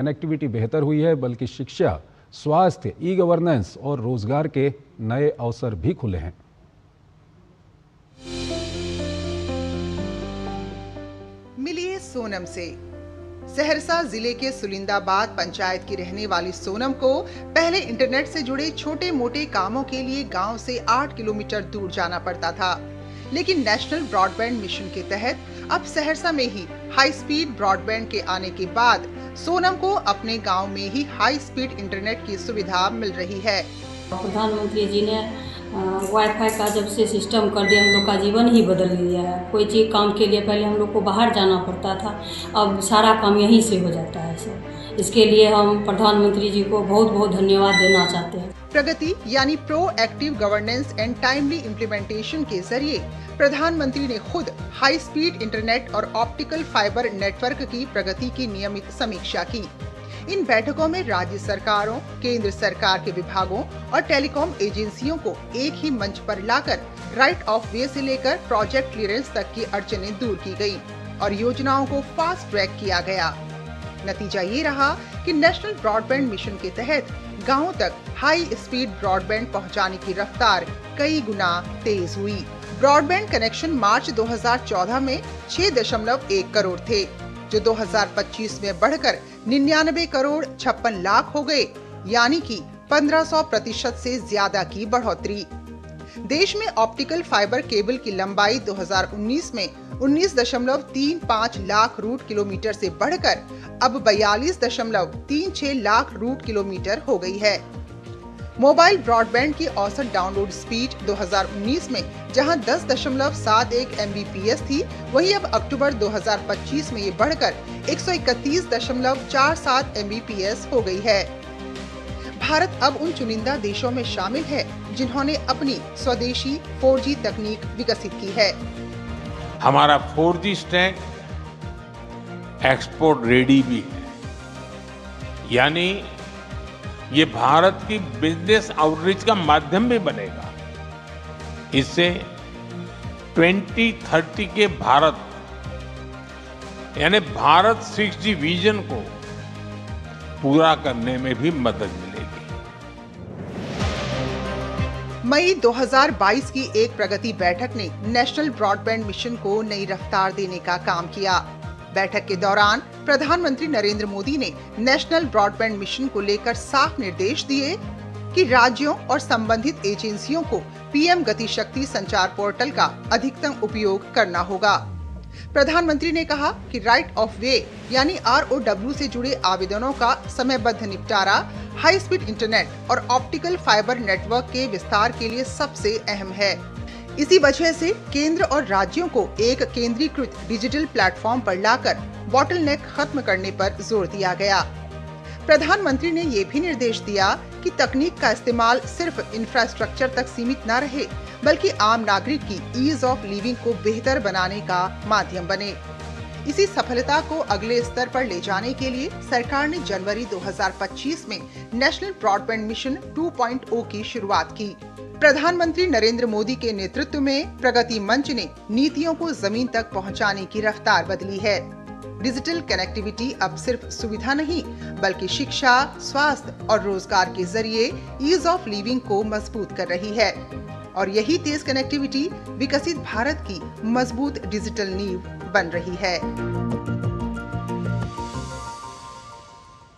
Connectivity बेहतर हुई है, बल्कि शिक्षा, स्वास्थ्य, ई गवर्नेंस और रोजगार के नए अवसर भी खुले हैं। मिलिए सोनम से। सहरसा जिले के सुलिंदाबाद पंचायत की रहने वाली सोनम को पहले इंटरनेट से जुड़े छोटे मोटे कामों के लिए गांव से 8 किलोमीटर दूर जाना पड़ता था, लेकिन नेशनल ब्रॉडबैंड मिशन के तहत अब सहरसा में ही हाई स्पीड ब्रॉडबैंड के आने के बाद सोनम को अपने गांव में ही हाई स्पीड इंटरनेट की सुविधा मिल रही है। प्रधानमंत्री जी ने वाईफाई का जब से सिस्टम कर दिया, हम लोग का जीवन ही बदल गया है। कोई चीज़ काम के लिए पहले हम लोग को बाहर जाना पड़ता था, अब सारा काम यहीं से हो जाता है सर। इसके लिए हम प्रधानमंत्री जी को बहुत बहुत धन्यवाद देना चाहते हैं। प्रगति यानी proactive governance and timely implementation के जरिए प्रधानमंत्री ने खुद हाई स्पीड इंटरनेट और ऑप्टिकल फाइबर नेटवर्क की प्रगति की नियमित समीक्षा की। इन बैठकों में राज्य सरकारों, केंद्र सरकार के विभागों और टेलीकॉम एजेंसियों को एक ही मंच पर लाकर राइट ऑफ वे से लेकर प्रोजेक्ट क्लियरेंस तक की अड़चनें दूर की गई और योजनाओं को फास्ट ट्रैक किया गया। नतीजा ये रहा कि नेशनल ब्रॉडबैंड मिशन के तहत गांवों तक हाई स्पीड ब्रॉडबैंड पहुंचाने की रफ्तार कई गुना तेज हुई। ब्रॉडबैंड कनेक्शन मार्च 2014 में 6.1 करोड़ थे, जो 2025 में बढ़कर 99 करोड़ 56 लाख हो गए, यानी कि 1500% से ज्यादा की बढ़ोतरी। देश में ऑप्टिकल फाइबर केबल की लंबाई 2019 में 19.35 लाख रूट किलोमीटर से बढ़कर अब 42.36 लाख रूट किलोमीटर हो गई है। मोबाइल ब्रॉडबैंड की औसत डाउनलोड स्पीड 2019 में जहां 10.71 MBPS थी, वहीं अब अक्टूबर 2025 में ये बढ़कर 131.47 MBPS हो गई है। भारत अब उन चुनिंदा देशों में शामिल है जिन्होंने अपनी स्वदेशी 4G तकनीक विकसित की है। हमारा 4G स्टैक एक्सपोर्ट रेडी भी है, यानी ये भारत की बिजनेस आउटरीच का माध्यम भी बनेगा। इससे 2030 के भारत यानी भारत 6G विजन को पूरा करने में भी मदद मिलेगी। मई 2022 की एक प्रगति बैठक ने नेशनल ब्रॉडबैंड मिशन को नई रफ्तार देने का काम किया। बैठक के दौरान प्रधानमंत्री नरेंद्र मोदी ने नेशनल ब्रॉडबैंड मिशन को लेकर साफ निर्देश दिए कि राज्यों और संबंधित एजेंसियों को पीएम गति शक्ति संचार पोर्टल का अधिकतम उपयोग करना होगा। प्रधानमंत्री ने कहा कि राइट ऑफ वे यानी ROW से जुड़े आवेदनों का समयबद्ध निपटारा हाई स्पीड इंटरनेट और ऑप्टिकल फाइबर नेटवर्क के विस्तार के लिए सबसे अहम है। इसी वजह से केंद्र और राज्यों को एक केंद्रीकृत डिजिटल प्लेटफॉर्म पर लाकर बॉटलनेक खत्म करने पर जोर दिया गया। प्रधानमंत्री ने ये भी निर्देश दिया कि तकनीक का इस्तेमाल सिर्फ इंफ्रास्ट्रक्चर तक सीमित न रहे, बल्कि आम नागरिक की ईज ऑफ लिविंग को बेहतर बनाने का माध्यम बने। इसी सफलता को अगले स्तर पर ले जाने के लिए सरकार ने जनवरी 2025 में नेशनल ब्रॉडबैंड मिशन 2.0 की शुरुआत की। प्रधानमंत्री नरेंद्र मोदी के नेतृत्व में प्रगति मंच ने नीतियों को जमीन तक पहुंचाने की रफ्तार बदली है। डिजिटल कनेक्टिविटी अब सिर्फ सुविधा नहीं, बल्कि शिक्षा, स्वास्थ्य और रोजगार के जरिए ईज ऑफ लिविंग को मजबूत कर रही है। और यही तेज कनेक्टिविटी विकसित भारत की मजबूत डिजिटल नींव बन रही है।